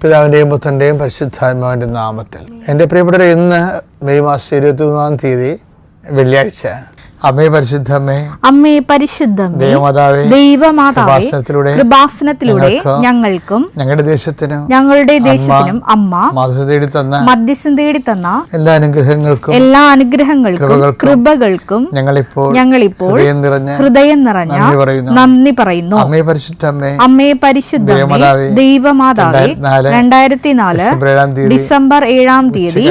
പിതാവിൻ്റെയും പുത്രൻ്റെയും പരിശുദ്ധാത്മാവിൻ്റെ നാമത്തിൽ. എൻ്റെ പ്രിയപ്പെട്ടവരെ, ഇന്ന് മെയ് മാസം 23 തീയതി വെള്ളിയാഴ്ച. അമ്മേ പരിശുദ്ധമ്മേ, അമ്മേ പരിശുദ്ധമ്മേ, ദൈവമാതാവേ, ദൈവമാതാവേ, കൃപാസനത്തിലൂടെ ഞങ്ങൾക്കും ഞങ്ങളുടെ ദേശത്തിനും അമ്മ മധ്യസ്ഥം തേടി തന്ന എല്ലാ അനുഗ്രഹങ്ങൾക്കും കൃപകൾക്കും ഞങ്ങളിപ്പോൾ ഹൃദയം നിറഞ്ഞ നന്ദി പറയുന്നു. അമ്മേ പരിശുദ്ധമ്മേ, അമ്മേ പരിശുദ്ധമ്മേ, ദൈവമാതാവേ, 2004 ഡിസംബർ 7 തീയതി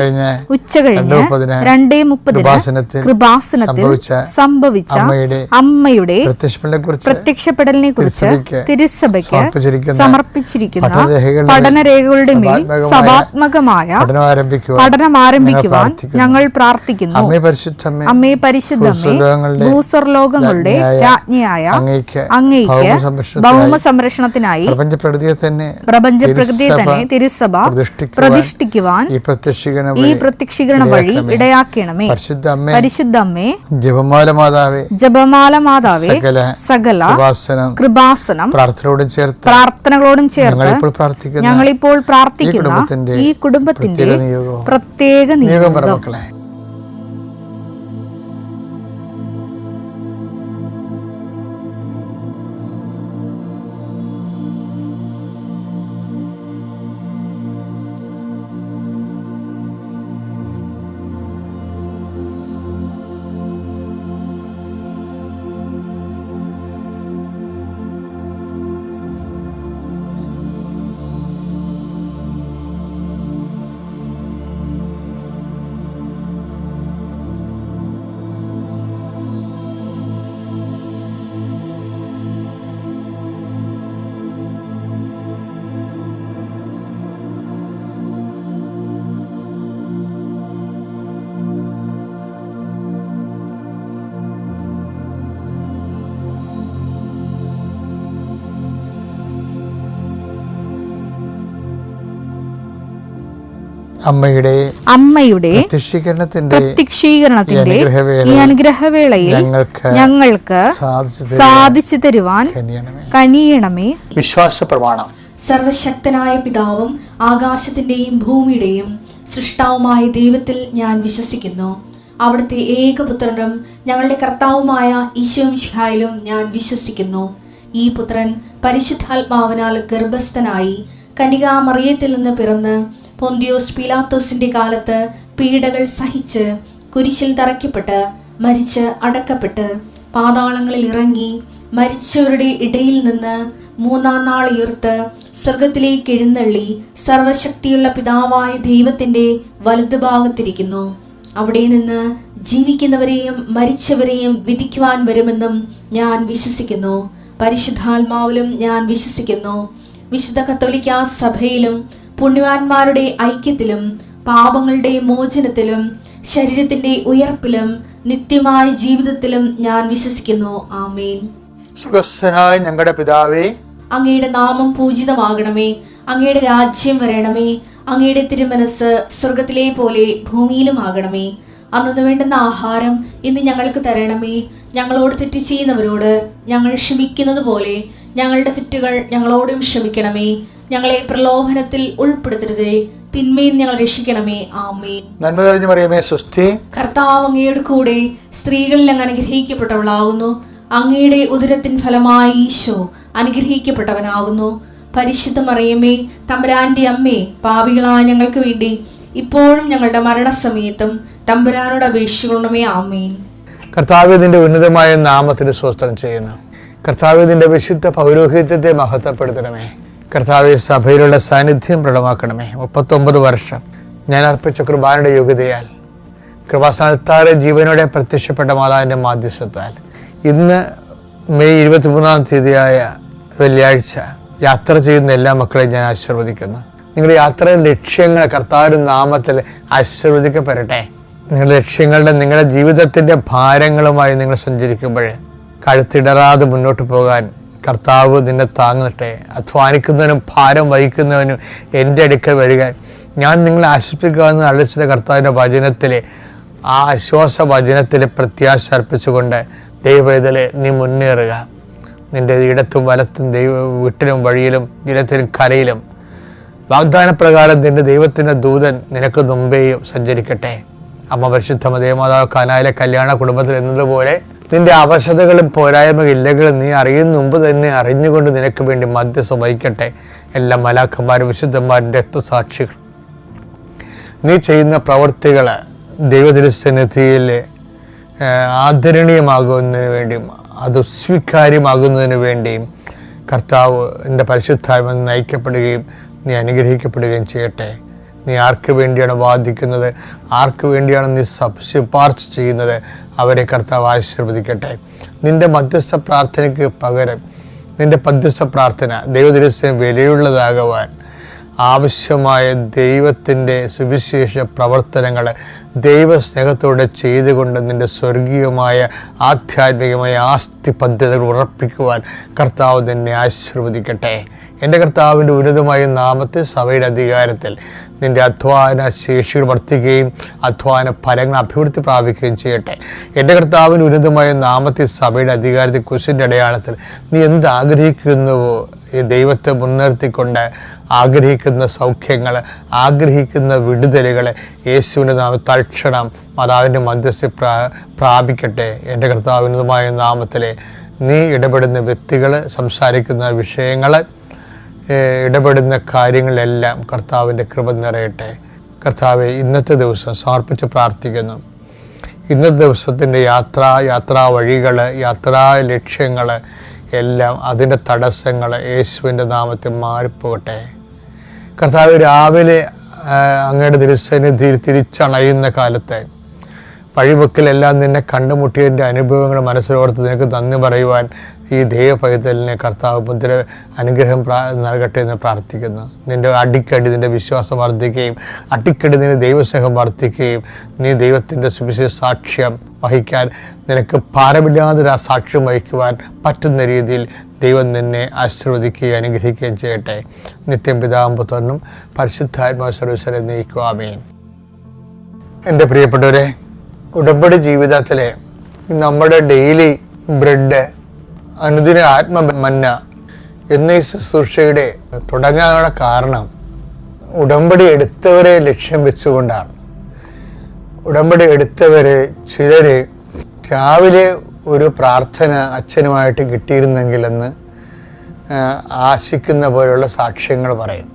ഉച്ചകഴിഞ്ഞ് 2:30 കൃപാസനത്തിൽ സംഭവിച്ച അമ്മയുടെ പ്രത്യക്ഷപ്പെടലിനെ കുറിച്ച് തിരുസഭയ്ക്ക് സമർപ്പിച്ചിരിക്കുന്ന പഠനരേഖകളുടെ മേൽ സഭാത്മകമായ പഠനം ആരംഭിക്കുവാൻ ഞങ്ങൾ പ്രാർത്ഥിക്കുന്നു. അമ്മേ പരിശുദ്ധമ്മേ, ഭൂസ്വർലോകങ്ങളുടെ രാജ്ഞിയായ അങ്ങേയ്ക്ക് ഭൗമ സംരക്ഷണത്തിനായി പ്രപഞ്ചപ്രകൃതിയെ തന്നെ തിരുസഭ പ്രതിഷ്ഠിക്കുവാൻ ഈ പ്രത്യക്ഷീകരണ വഴി ഇടയാക്കണമേ. പരിശുദ്ധമ്മേ, ജപമാല മാതാവേ, സകല കൃപാസനം പ്രാർത്ഥനകളോടും ചേർത്ത് ഞങ്ങളിപ്പോൾ പ്രാർത്ഥിക്കുന്ന ഈ കുടുംബത്തിന്റെ പ്രത്യേക നിയോഗം. അമ്മയുടെ പ്രത്യക്ഷീകരണത്തിന്റെ ഈ അനുഗ്രഹവേളയിൽ ഞങ്ങൾക്ക് സാധിച്ചു തരുവാൻ കനിയണമേ. വിശ്വാസ പ്രമാണം. സർവശക്തനായ പിതാവും ആകാശത്തിന്റെയും ഭൂമിയുടെയും സൃഷ്ടാവുമായ ദൈവത്തിൽ ഞാൻ വിശ്വസിക്കുന്നു. അവിടുത്തെ ഏകപുത്രനും ഞങ്ങളുടെ കർത്താവുമായ ഈശോമിശിഹായിലും ഞാൻ വിശ്വസിക്കുന്നു. ഈ പുത്രൻ പരിശുദ്ധാത്മാവിനാൽ ഗർഭസ്ഥനായി കന്യകാമറിയത്തിൽ നിന്ന് പിറന്ന് പൊന്തിയോസ് പീലാത്തോസിന്റെ കാലത്ത് പീഡകൾ സഹിച്ച് കുരിശിൽ തറയ്ക്കപ്പെട്ട് മരിച്ച് അടക്കപ്പെട്ട് പാതാളങ്ങളിൽ ഇറങ്ങി മരിച്ചവരുടെ ഇടയിൽ നിന്ന് 3-ാം നാൾ ഉയർത്ത് സ്വർഗത്തിലേക്ക് എഴുന്നള്ളി സർവശക്തിയുള്ള പിതാവായ ദൈവത്തിന്റെ വലതുഭാഗത്തിരിക്കുന്നു. അവിടെ നിന്ന് ജീവിക്കുന്നവരെയും മരിച്ചവരെയും വിധിക്കുവാൻ വരുമെന്നും ഞാൻ വിശ്വസിക്കുന്നു. പരിശുദ്ധാത്മാവിലും ഞാൻ വിശ്വസിക്കുന്നു. വിശുദ്ധ കത്തോലിക്കാ സഭയിലും പുണ്യവാന്മാരുടെ ഐക്യത്തിലും പാപങ്ങളുടെ മോചനത്തിലും ശരീരത്തിന്റെ ഉയർപ്പിലും നിത്യമായ ജീവിതത്തിലും ഞാൻ വിശ്വസിക്കുന്നു. ആമേൻ. സ്വർഗ്ഗസ്ഥനായ ഞങ്ങളുടെ പിതാവേ, അങ്ങയുടെ നാമം പൂജിതമാകണമേ. അങ്ങയുടെ രാജ്യം വരണമേ. അങ്ങയുടെ തിരുമനസ് സ്വർഗത്തിലെ പോലെ ഭൂമിയിലും ആകണമേ. അന്നു വേണ്ടുന്ന ആഹാരം ഇന്ന് ഞങ്ങൾക്ക് തരണമേ. ഞങ്ങളോട് തെറ്റ് ചെയ്യുന്നവരോട് ഞങ്ങൾ ക്ഷമിക്കുന്നത് പോലെ ഞങ്ങളുടെ തെറ്റുകൾ ഞങ്ങളോടും ക്ഷമിക്കണമേ. ഞങ്ങളെ പ്രലോഭനത്തിൽ ഉൾപ്പെടുത്തരുതേ, തിന്മയിൽ ഞങ്ങൾ രക്ഷിക്കണമേ. ആമേൻ. നന്മ നിറഞ്ഞ മറിയമേ, സ്വസ്തി. കർത്താവ് അങ്ങയുടെ കൂടെ സ്ത്രീകളിൽ അങ്ങ് അനുഗ്രഹിക്കപ്പെട്ടവളാകുന്നു. അങ്ങയുടെ ഉദരത്തിൻ ഫലമായി ഈശോ അനുഗ്രഹിക്കപ്പെട്ടവനാകുന്നു. പരിശുദ്ധ മറിയമേ, തമ്പുരാന്റെ അമ്മേ, പാപികളായ ഞങ്ങൾക്ക് വേണ്ടി ഇപ്പോഴും ഞങ്ങളുടെ മരണസമയത്തും തമ്പുരാനോട് അപേക്ഷിക്കണമേ. ആമേൻ. കർത്താവേ, നിന്റെ ഉന്നതമായ നാമത്തിന് സ്തോത്രം ചെയ്യുന്നു. കർത്താവേ, നിന്റെ വിശുദ്ധ പൗരോഹിത്യത്തെ മഹത്വപ്പെടുത്തണമേ. കർത്താവെ, സഭയിലുള്ള സാന്നിധ്യം പ്രകടമാക്കണമേ. 39 വർഷം ഞാൻ അർപ്പിച്ച കൃപാനയുടെ യോഗ്യതയാൽ കൃപാസ്ഥാനത്താറെ ജീവനോടെ പ്രത്യക്ഷപ്പെട്ട മാതാവിൻ്റെ മാധ്യസ്ഥത്താൽ ഇന്ന് മെയ് 23 തീയതിയായ വെള്ളിയാഴ്ച യാത്ര ചെയ്യുന്ന എല്ലാ മക്കളെയും ഞാൻ ആശീർവദിക്കുന്നു. നിങ്ങളുടെ യാത്രയുടെ ലക്ഷ്യങ്ങൾ കർത്താവിൻ്റെ നാമത്തിൽ ആശീർവദിക്കപ്പെടട്ടെ. നിങ്ങളുടെ നിങ്ങളുടെ ജീവിതത്തിൻ്റെ ഭാരങ്ങളുമായി നിങ്ങൾ സഞ്ചരിക്കുമ്പോൾ കഴുത്തിടറാതെ മുന്നോട്ട് പോകാൻ കർത്താവ് നിന്നെ താങ്ങട്ടെ. അധ്വാനിക്കുന്നവനും ഭാരം വഹിക്കുന്നവനും എൻ്റെ അടുക്കൽ വരിക, ഞാൻ നിങ്ങളെ ആശ്വസിപ്പിക്കാമെന്ന് അളിച്ചത് കർത്താവിൻ്റെ വചനത്തിലെ ആ ആശ്വാസ വചനത്തിലെ പ്രത്യാശ അർപ്പിച്ചുകൊണ്ട് ദൈവവേദലെ നീ മുന്നേറുക. നിന്റെ ഇടത്തും വലത്തും വീട്ടിലും വഴിയിലും ജലത്തിലും കരയിലും വാഗ്ദാനപ്രകാരം നിന്റെ ദൈവത്തിൻ്റെ ദൂതൻ നിനക്ക് മുമ്പേയും സഞ്ചരിക്കട്ടെ. അമ്മ പരിശുദ്ധ ദേവമാതാവ് കാനായിലെ കല്യാണ കുടുംബത്തിൽ എന്നതുപോലെ നിന്റെ അവശതകളും പോരായ്മയില്ലെങ്കിലും നീ അറിയുന്ന മുമ്പ് തന്നെ അറിഞ്ഞുകൊണ്ട് നിനക്ക് വേണ്ടി മധ്യസ്ഥം വഹിക്കട്ടെ. എല്ലാ മലാഖന്മാരും വിശുദ്ധന്മാരും രക്തസാക്ഷികൾ നീ ചെയ്യുന്ന പ്രവൃത്തികൾ ദൈവതിരുസന്നിധിയിൽ ആദരണീയമാകുന്നതിന് വേണ്ടിയും അത് സ്വീകാര്യമാകുന്നതിന് വേണ്ടിയും കർത്താവ് എൻ്റെ പരിശുദ്ധാത്മ നയിക്കപ്പെടുകയും നീ അനുഗ്രഹിക്കപ്പെടുകയും ചെയ്യട്ടെ. നീ ആർക്ക് വേണ്ടിയാണ് വാദിക്കുന്നത്, ആർക്ക് വേണ്ടിയാണ് നീ ശുപാർശ ചെയ്യുന്നത്, അവരെ കർത്താവ് ആശീർവദിക്കട്ടെ. നിന്റെ മധ്യസ്ഥ പ്രാർത്ഥനയ്ക്ക് പകരം നിന്റെ മധ്യസ്ഥ പ്രാർത്ഥന ദൈവദിവസം വിലയുള്ളതാകുവാൻ ആവശ്യമായ ദൈവത്തിൻ്റെ സുവിശേഷ പ്രവർത്തനങ്ങൾ ദൈവസ്നേഹത്തോടെ ചെയ്തുകൊണ്ട് നിൻ്റെ സ്വർഗീയമായ ആധ്യാത്മികമായ ആസ്തി പദ്ധതികൾ ഉറപ്പിക്കുവാൻ കർത്താവ് നിന്നെ ആശീർവദിക്കട്ടെ. എൻ്റെ കർത്താവിൻ്റെ ഉന്നതമായ നാമത്തിൽ സഭയുടെ അധികാരത്തിൽ നിൻ്റെ അധ്വാന ശേഷികൾ വർദ്ധിക്കുകയും അധ്വാന ഫലങ്ങൾ അഭിവൃദ്ധി പ്രാപിക്കുകയും ചെയ്യട്ടെ. എൻ്റെ കർത്താവിൻ്റെ ഉന്നതമായ നാമത്തിൽ സഭയുടെ അധികാരത്തിൽ കുരിശിൻ്റെ അടയാളത്തിൽ നീ എന്ത് ആഗ്രഹിക്കുന്നുവോ ഈ ദൈവത്തെ മുൻനിർത്തിക്കൊണ്ട് ആഗ്രഹിക്കുന്ന സൗഖ്യങ്ങൾ, ആഗ്രഹിക്കുന്ന വിടുതലുകൾ യേശുവിൻ്റെ തൽക്ഷണം മാതാവിൻ്റെ മധ്യസ്ഥ പ്രാപിക്കട്ടെ. എൻ്റെ കർത്താവിനുമായ നാമത്തിൽ നീ ഇടപെടുന്ന വ്യക്തികൾ, സംസാരിക്കുന്ന വിഷയങ്ങൾ, ഇടപെടുന്ന കാര്യങ്ങളെല്ലാം കർത്താവിൻ്റെ കൃപ നിറയട്ടെ. കർത്താവെ, ഇന്നത്തെ ദിവസം സമർപ്പിച്ച് പ്രാർത്ഥിക്കുന്നു. ഇന്നത്തെ ദിവസത്തിൻ്റെ യാത്രാ വഴികൾ, യാത്രാ ലക്ഷ്യങ്ങൾ എല്ലാം അതിൻ്റെ തടസ്സങ്ങൾ യേശുവിൻ്റെ നാമത്തിൽ മാറിപ്പോകട്ടെ. കർത്താവ്, രാവിലെ അങ്ങയുടെ തിരുസന്നിധിയിൽ തിരിച്ചണയുന്ന കാലത്തെ വഴിവെക്കിലെല്ലാം നിന്നെ കണ്ടുമുട്ടിയതിൻ്റെ അനുഭവങ്ങൾ മനസ്സിലോർത്ത് നിനക്ക് നന്ദി പറയുവാൻ ഈ ദൈവപൈതലിനെ കർത്താവ് മുദ്ര അനുഗ്രഹം നൽകട്ടെ എന്ന് പ്രാർത്ഥിക്കുന്നു. നിൻ്റെ അടിക്കടി നിൻ്റെ വിശ്വാസം വർദ്ധിക്കുകയും അടിക്കടി നിൻ്റെ ദൈവസ്നേഹം വർദ്ധിക്കുകയും നീ ദൈവത്തിൻ്റെ സുവിശേഷ സാക്ഷ്യം വഹിക്കാൻ നിനക്ക് ഭാരമില്ലാതൊരു ആ സാക്ഷ്യം വഹിക്കുവാൻ പറ്റുന്ന രീതിയിൽ ദൈവം നിന്നെ ആശീർവദിക്കുകയും അനുഗ്രഹിക്കുകയും ചെയ്യട്ടെ. നിത്യം പിതാവും പുത്രനും പരിശുദ്ധാത്മാവ് സർവ്വീശ്വരെ നയിക്കുക. ആമേൻ. എൻ്റെ പ്രിയപ്പെട്ടവരെ, ഉടമ്പടി ജീവിതത്തിലെ നമ്മുടെ ഡെയിലി ബ്രെഡ്, അനുദിന ആത്മമന്ന എന്നീ ശുശ്രൂഷയുടെ തുടങ്ങാനുള്ള കാരണം ഉടമ്പടി എടുത്തവരെ ലക്ഷ്യം വെച്ചുകൊണ്ടാണ്. ഉടമ്പടി എടുത്തവരെ ചിലർ രാവിലെ ഒരു പ്രാർത്ഥന അച്ഛനുമായിട്ട് കിട്ടിയിരുന്നെങ്കിലെന്ന് ആശിക്കുന്ന പോലെയുള്ള സാക്ഷ്യങ്ങൾ പറയും.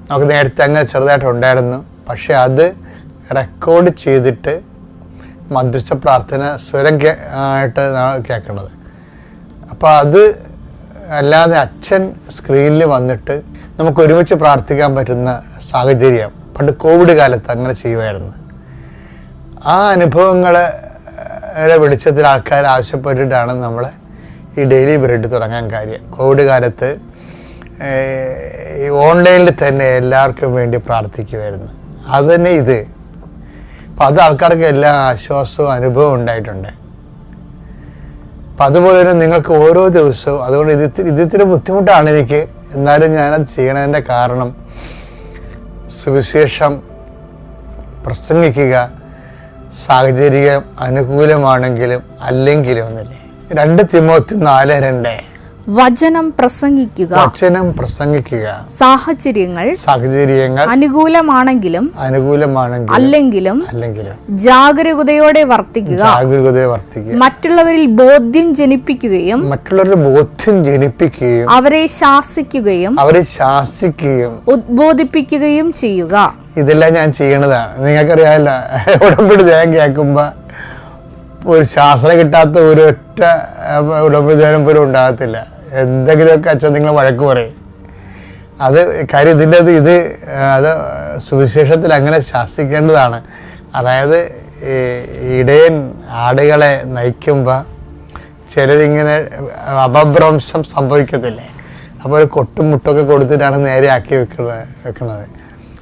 നമുക്ക് നേരത്തെ അങ്ങനെ ചെറുതായിട്ടുണ്ടായിരുന്നു, പക്ഷെ അത് റെക്കോർഡ് ചെയ്തിട്ട് മധ്യസ്ഥ പ്രാർത്ഥന സ്വരം ആയിട്ട് കേൾക്കണത്. അപ്പോൾ അത് അല്ലാതെ അച്ഛൻ സ്ക്രീനിൽ വന്നിട്ട് നമുക്ക് ഒരുമിച്ച് പ്രാർത്ഥിക്കാൻ പറ്റുന്ന സാഹചര്യം പണ്ട് കോവിഡ് കാലത്ത് അങ്ങനെ ചെയ്യുമായിരുന്നു. ആ അനുഭവങ്ങളുടെ വെളിച്ചത്തിൽ ആൾക്കാർ ആവശ്യപ്പെട്ടിട്ടാണ് നമ്മൾ ഈ ഡെയിലി ബ്രെഡ് തുടങ്ങാൻ കാര്യം. കോവിഡ് കാലത്ത് ഓൺലൈനിൽ തന്നെ എല്ലാവർക്കും വേണ്ടി പ്രാർത്ഥിക്കുമായിരുന്നു. അത് തന്നെ ഇത്. അപ്പം അത് ആൾക്കാർക്ക് എല്ലാ ആശ്വാസവും അനുഭവം ഉണ്ടായിട്ടുണ്ട്. അപ്പം അതുപോലെ തന്നെ നിങ്ങൾക്ക് ഓരോ ദിവസവും, അതുകൊണ്ട് ഇതിത്തിരി ബുദ്ധിമുട്ടാണ് എനിക്ക്, എന്നാലും ഞാനത് ചെയ്യണതിൻ്റെ കാരണം സുവിശേഷം പ്രസംഗിക്കുക സാഹചര്യം അനുകൂലമാണെങ്കിലും അല്ലെങ്കിലും ഒന്നില്ലേ. 2 തിമോത്തി 4:2 വചനം പ്രസംഗിക്കുക സാഹചര്യങ്ങൾ അനുകൂലമാണെങ്കിലും അല്ലെങ്കിലും ജാഗരൂകതയോടെ വർത്തിക്കുക. മറ്റുള്ളവരിൽ ബോധ്യം ജനിപ്പിക്കുകയും അവരെ ശാസിക്കുകയും ഉദ്ബോധിപ്പിക്കുകയും ചെയ്യുക. ഇതെല്ലാം ഞാൻ ചെയ്യണതാണ്. നിങ്ങൾക്കറിയാമല്ല, ഉടമ്പടി ധ്യാനം കേൾക്കുമ്പോൾ ഒരു ശാസ്ത്രം കിട്ടാത്ത ഒരൊറ്റ ഉടമ്പടി ധ്യാനം പോലും ഉണ്ടാകത്തില്ല. എന്തെങ്കിലുമൊക്കെ അച്ഛൻ നിങ്ങൾ വഴക്ക് പറയും. അത് കാര്യം ഇത് അത് സുവിശേഷത്തിൽ അങ്ങനെ ശാസിക്കേണ്ടതാണ്. അതായത് ഇടയൻ ആടുകളെ നയിക്കുമ്പോൾ ചിലരിങ്ങനെ അപഭ്രംശം സംഭവിക്കത്തില്ലേ, അപ്പോൾ ഒരു കൊട്ടും മുട്ടൊക്കെ കൊടുത്തിട്ടാണ് നേരെ ആക്കി വെക്കുന്നത്.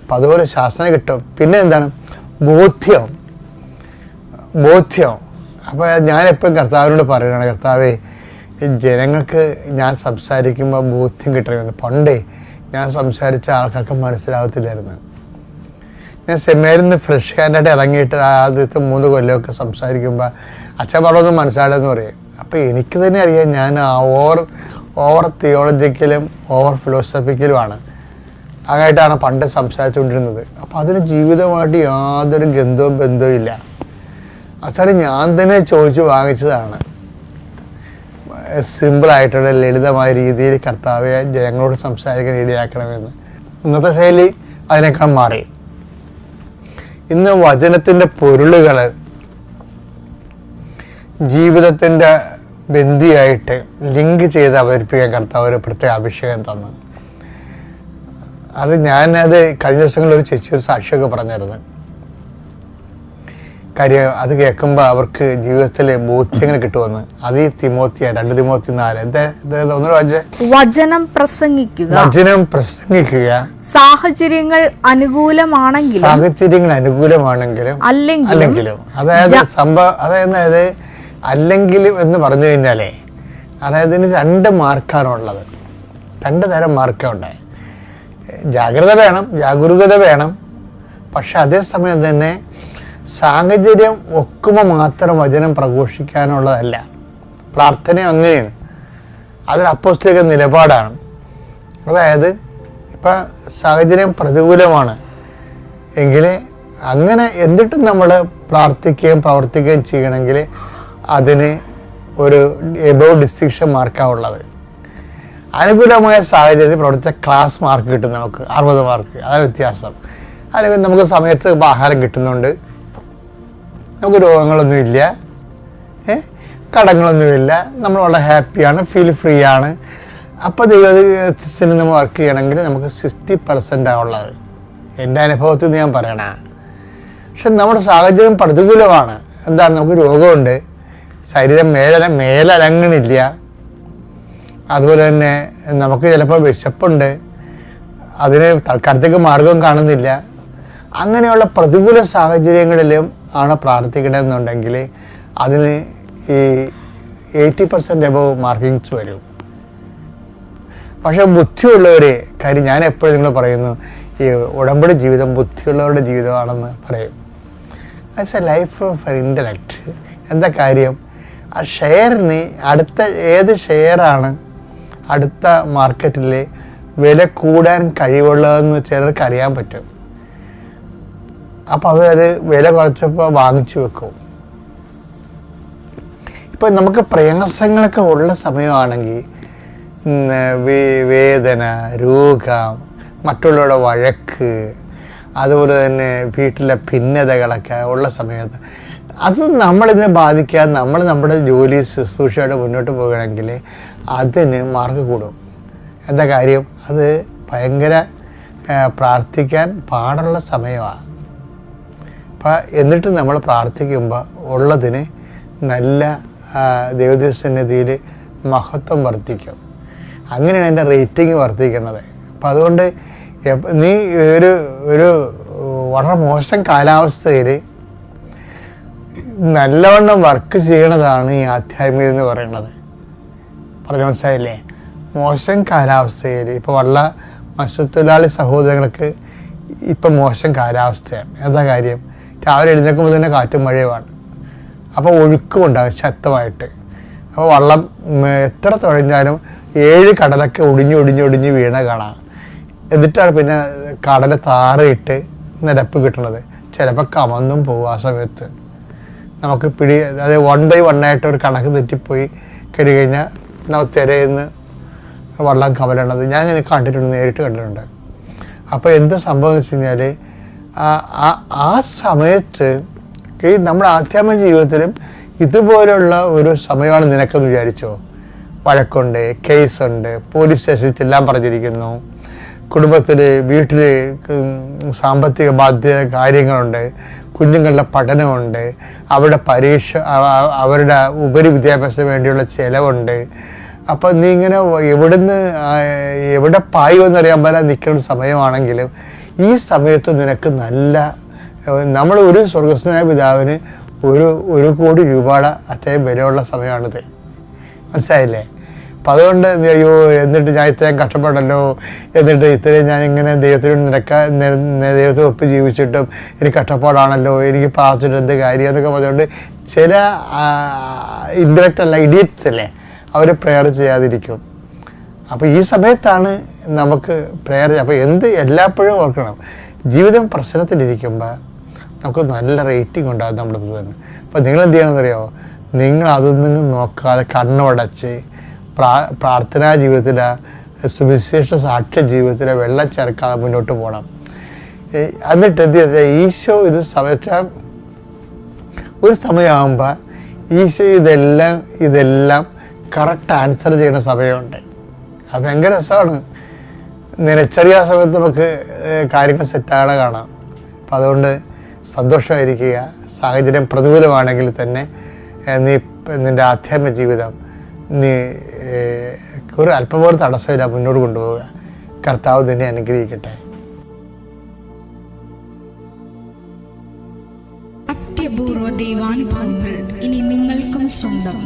അപ്പം അതുപോലെ ശാസന കിട്ടും. പിന്നെ എന്താണ് ബോധ്യം. അപ്പോൾ ഞാൻ എപ്പോഴും കർത്താവിനോട് പറയുകയാണ്, കർത്താവേ, ജനങ്ങൾക്ക് ഞാൻ സംസാരിക്കുമ്പോൾ ബോധ്യം കിട്ടണമെന്ന്. പണ്ടേ ഞാൻ സംസാരിച്ച ആൾക്കാർക്ക് മനസ്സിലാകത്തില്ലായിരുന്നു. ഞാൻ സെമിനാരിൽ നിന്ന് ഫ്രഷ് ഹാൻഡായിട്ട് ഇറങ്ങിയിട്ട് ആദ്യത്തെ 3 കൊല്ലമൊക്കെ സംസാരിക്കുമ്പോൾ അച്ഛൻ പറഞ്ഞൊന്നും മനസ്സിലാടെന്ന് പറയും. അപ്പോൾ എനിക്ക് തന്നെ അറിയാം ഞാൻ ഓവർ തിയോളജിക്കലും ഓവർ ഫിലോസഫിക്കലുമാണ്. അങ്ങനെയായിട്ടാണ് പണ്ട് സംസാരിച്ചുകൊണ്ടിരുന്നത്. അപ്പോൾ അതിന് ജീവിതമായിട്ട് യാതൊരു ബന്ധവും ഇല്ല. അവസാനം ഞാൻ തന്നെ ചോദിച്ചു വാങ്ങിച്ചതാണ്. സിമ്പിളായിട്ടുള്ള ലളിതമായ രീതിയിൽ കർത്താവെ ജനങ്ങളോട് സംസാരിക്കാൻ ഇടയാക്കണമെന്ന്. ഇന്നത്തെ ശൈലി അതിനേക്കാൾ മാറി. ഇന്ന് വചനത്തിൻ്റെ പൊരുളുകൾ ജീവിതത്തിൻ്റെ ബന്ധിയായിട്ട് ലിങ്ക് ചെയ്ത് അവതരിപ്പിക്കാൻ കർത്താവ് ഒരു പ്രത്യേക അഭിഷേകം തന്നു. ഞാനത് കഴിഞ്ഞ ദിവസങ്ങളിൽ ഒരു ചേച്ചി ഒരു സാക്ഷിയൊക്കെ പറഞ്ഞിരുന്നു. കാര്യം അത് കേൾക്കുമ്പോൾ അവർക്ക് ജീവിതത്തിൽ ബോധ്യങ്ങൾ കിട്ടുമെന്ന്. അത് ഈ 2 തിമോത്തി 4 ഒന്നുകൂടെ വായിച്ചേ. വചനം പ്രസംഗിക്കുക സാഹചര്യങ്ങൾ അനുകൂലമാണെങ്കിലും അല്ലെങ്കിലും അതായത് അല്ലെങ്കിലും എന്ന് പറഞ്ഞു കഴിഞ്ഞാലേ, അതായത് ഇതിന് 2 മാർക്കാണുള്ളത്. 2 തരം മാർക്കുണ്ട്. ജാഗരൂകത വേണം. പക്ഷെ അതേസമയം തന്നെ സാഹചര്യം ഒക്കുമ്പോൾ മാത്രം വചനം പ്രഘോഷിക്കാനുള്ളതല്ല. പ്രാർത്ഥന അങ്ങനെയാണ്. അതൊരു അപ്പോസ്തലിക നിലപാടാണ്. അതായത് ഇപ്പം സാഹചര്യം പ്രതികൂലമാണ് എങ്കിൽ അങ്ങനെ എന്നിട്ടും നമ്മൾ പ്രാർത്ഥിക്കുകയും പ്രവർത്തിക്കുകയും ചെയ്യണമെങ്കിൽ അതിന് ഒരു എബോവ് ഡിസ്റ്റിങ്ഷൻ മാർക്കാണ് ഉള്ളത്. അനുകൂലമായ സാഹചര്യത്തിൽ പ്രവർത്തിച്ച ക്ലാസ് മാർക്ക് കിട്ടും നമുക്ക് 60 മാർക്ക്. അതാണ് വ്യത്യാസം. അല്ലെങ്കിൽ നമുക്ക് സമയത്ത് ആഹാരം കിട്ടുന്നുണ്ട്, നമുക്ക് രോഗങ്ങളൊന്നുമില്ല, കടങ്ങളൊന്നുമില്ല, നമ്മൾ വളരെ ഹാപ്പിയാണ്, ഫീൽ ഫ്രീ ആണ്. അപ്പോൾ ദൈവത്തിന് നമ്മൾ വർക്ക് ചെയ്യണമെങ്കിൽ നമുക്ക് 60% ആണുള്ളത്. എൻ്റെ അനുഭവത്തിൽ നിന്ന് ഞാൻ പറയണ. പക്ഷെ നമ്മുടെ സാഹചര്യം പ്രതികൂലമാണ്. എന്താണ്, നമുക്ക് രോഗമുണ്ട്, ശരീരം മേലനങ്ങണില്ല, അതുപോലെ തന്നെ നമുക്ക് ചിലപ്പോൾ വിശപ്പുണ്ട്, അതിന് തൽക്കാലത്തേക്ക് മാർഗം കാണുന്നില്ല. അങ്ങനെയുള്ള പ്രതികൂല സാഹചര്യങ്ങളിലും ആണ് പ്രാർത്ഥിക്കണമെന്നുണ്ടെങ്കിൽ അതിന് ഈ 80% എബോവ് മാർക്കിങ്സ് വരും. പക്ഷെ ബുദ്ധിയുള്ളവർ, കാര്യം ഞാൻ എപ്പോഴും നിങ്ങൾ പറയുന്നു, ഈ ഉടമ്പടി ജീവിതം ബുദ്ധിയുള്ളവരുടെ ജീവിതമാണെന്ന് പറയും. As A life of intellect. എന്താ കാര്യം, ആ ഷെയറിന് അടുത്ത ഏത് ഷെയറാണ് അടുത്ത മാർക്കറ്റിൽ വില കൂടാൻ കഴിവുള്ളതെന്ന് ചിലർക്ക് അറിയാൻ പറ്റും. അപ്പോൾ അവരത് വില കുറച്ചപ്പോൾ വാങ്ങിച്ചു വെക്കും. ഇപ്പം നമുക്ക് പ്രയാസങ്ങളൊക്കെ ഉള്ള സമയമാണെങ്കിൽ, വേദന, രോഗം, മറ്റുള്ളവരുടെ വഴക്ക്, അതുപോലെ തന്നെ വീട്ടിലെ ഭിന്നതകളൊക്കെ ഉള്ള സമയത്ത് അത് നമ്മളിതിനെ ബാധിക്കാതെ നമ്മൾ നമ്മുടെ ജോലി ശുശ്രൂഷയോടെ മുന്നോട്ട് പോകുകയാണെങ്കിൽ അതിന് മാർക്ക് കൂടും. എന്താ കാര്യം, അത് ഭയങ്കര പ്രാർത്ഥിക്കാൻ പാടുള്ള സമയമാണ്. അപ്പം എന്നിട്ട് നമ്മൾ പ്രാർത്ഥിക്കുമ്പോൾ ഉള്ളതിന് നല്ല ദൈവസന്നിധിയിൽ മഹത്വം വർദ്ധിക്കും. അങ്ങനെയാണ് എൻ്റെ റേറ്റിംഗ് വർദ്ധിക്കുന്നത്. അപ്പം അതുകൊണ്ട് നീ ഒരു വളരെ മോശം കാലാവസ്ഥയിൽ നല്ലവണ്ണം വർക്ക് ചെയ്യണതാണ് ഈ ആധ്യാത്മികത എന്ന് പറയുന്നത്. പറഞ്ഞു മനസ്സിലായില്ലേ? മോശം കാലാവസ്ഥയിൽ ഇപ്പോൾ മത്സ്യത്തൊഴിലാളി സഹോദരങ്ങൾക്ക് ഇപ്പം മോശം കാലാവസ്ഥയാണ്. എന്താ കാര്യം, രാവിലെ എഴുന്നേൽക്കുമ്പോൾ തന്നെ കാറ്റും മഴയുമാണ്. അപ്പോൾ ഒഴുക്കുമുണ്ടാകും ശക്തമായിട്ട്. അപ്പോൾ വള്ളം എത്ര തുഴഞ്ഞാലും 7 കടലൊക്കെ ഒടിഞ്ഞ് വീണ കാണാം. എന്നിട്ടാണ് പിന്നെ കടൽ താറിയിട്ട് നിരപ്പ് കിട്ടുന്നത്. ചിലപ്പോൾ കമന്നും പോകും. ആ സമയത്ത് നമുക്ക് അത് 1 by 1 ആയിട്ട് ഒരു കണക്ക് തെറ്റിപ്പോയി കഴിഞ്ഞാൽ നമ്മൾ തിരയുന്ന വള്ളം കമലണത് ഞാൻ കണ്ടിട്ടുണ്ട്, നേരിട്ട് കണ്ടിട്ടുണ്ട്. അപ്പോൾ എന്ത് സംഭവം എന്ന് വെച്ച് കഴിഞ്ഞാൽ ആ സമയത്ത് ഈ നമ്മുടെ ആധ്യാത്മിക ജീവിതത്തിലും ഇതുപോലുള്ള ഒരു സമയമാണ് നിനക്കെന്ന് വിചാരിച്ചോ. വഴക്കുണ്ട്, കേസുണ്ട്, പോലീസ് സ്റ്റേഷനിൽ ചെല്ലാൻ പറഞ്ഞിരിക്കുന്നു, കുടുംബത്തിൽ വീട്ടിൽ സാമ്പത്തിക ബാധ്യത കാര്യങ്ങളുണ്ട്, കുഞ്ഞുങ്ങളുടെ പഠനമുണ്ട്, അവരുടെ പരീക്ഷ, അവരുടെ ഉപരിവിദ്യാഭ്യാസത്തിന് വേണ്ടിയുള്ള ചിലവുണ്ട്. അപ്പം നീ ഇങ്ങനെ എവിടെ പായുമെന്നറിയാൻ പറ്റാൻ നിൽക്കുന്ന സമയമാണെങ്കിലും ഈ സമയത്ത് നിനക്ക് നമ്മൾ ഒരു സ്വർഗസ്ഥനായ പിതാവിന് 1 കോടി രൂപയുടെ അത്രയും വിലയുള്ള സമയമാണിത്. മനസ്സിലായില്ലേ? അപ്പം അതുകൊണ്ട് അയ്യോ എന്നിട്ട് ഞാൻ ഇത്രയും കഷ്ടപ്പെടല്ലോ, എന്നിട്ട് ഇത്രയും ഞാൻ ഇങ്ങനെ ദൈവത്തെ ഒപ്പ് ജീവിച്ചിട്ടും എനിക്ക് കഷ്ടപ്പാടാണല്ലോ, എനിക്ക് പ്രാർത്ഥിച്ചിട്ട് എന്ത് കാര്യം എന്നൊക്കെ പറഞ്ഞുകൊണ്ട് ചില ഇൻഡയറക്റ്റ് അല്ല ഇഡിയറ്റ്സ് അല്ലേ അവർ പ്രെയർ ചെയ്യാതിരിക്കും. അപ്പോൾ ഈ സമയത്താണ് നമുക്ക് പ്രെയർ. അപ്പോൾ എല്ലായ്പ്പോഴും ഓർക്കണം, ജീവിതം പ്രശ്നത്തിലിരിക്കുമ്പോൾ നമുക്ക് നല്ല റേറ്റിംഗ് ഉണ്ടാകും നമ്മുടെ തന്നെ. അപ്പോൾ നിങ്ങൾ എന്ത് ചെയ്യണമെന്നറിയാമോ? നിങ്ങൾ അതൊന്നും നോക്കാതെ കണ്ണുടച്ച് പ്രാർത്ഥനാ ജീവിതത്തിലെ സുവിശേഷ സാക്ഷ്യ ജീവിതത്തിലെ വെള്ളം ചേർക്കാതെ മുന്നോട്ട് പോകണം. എന്നിട്ട് എന്ത് ചെയ്ത ഈശോ ഇത് ഒരു സമയമാകുമ്പോൾ ഈശോ ഇതെല്ലാം കറക്റ്റ് ആൻസർ ചെയ്യുന്ന സമയമുണ്ട്. അത് ഭയങ്കര രസമാണ്. നിലച്ചെറിയ സമയത്ത് നമുക്ക് കാര്യങ്ങൾ സെറ്റാകണ കാണാം. അപ്പം അതുകൊണ്ട് സന്തോഷമായിരിക്കുക. സാഹചര്യം പ്രതികൂലമാണെങ്കിൽ തന്നെ നിൻ്റെ ആധ്യാത്മിക ജീവിതം ഒരു അല്പം പോലും തടസ്സമില്ല മുന്നോട്ട് കൊണ്ടുപോവുക. കർത്താവ് നിന്നെ അനുഗ്രഹിക്കട്ടെ. അത്യപൂർവ ദൈവാനുഭവങ്ങൾ ഇനി നിങ്ങൾക്കും സ്വന്തം.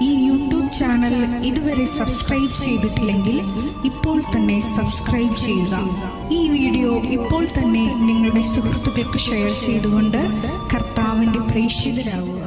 ഈ യൂട്യൂബ് ചാനൽ ഇതുവരെ സബ്സ്ക്രൈബ് ചെയ്തിട്ടില്ലെങ്കിൽ ഇപ്പോൾ തന്നെ സബ്സ്ക്രൈബ് ചെയ്യുക. ഈ വീഡിയോ ഇപ്പോൾ തന്നെ നിങ്ങളുടെ സുഹൃത്തുക്കൾക്ക് ഷെയർ ചെയ്തുകൊണ്ട് കർത്താവിൻ്റെ പ്രേക്ഷിതരാകുക.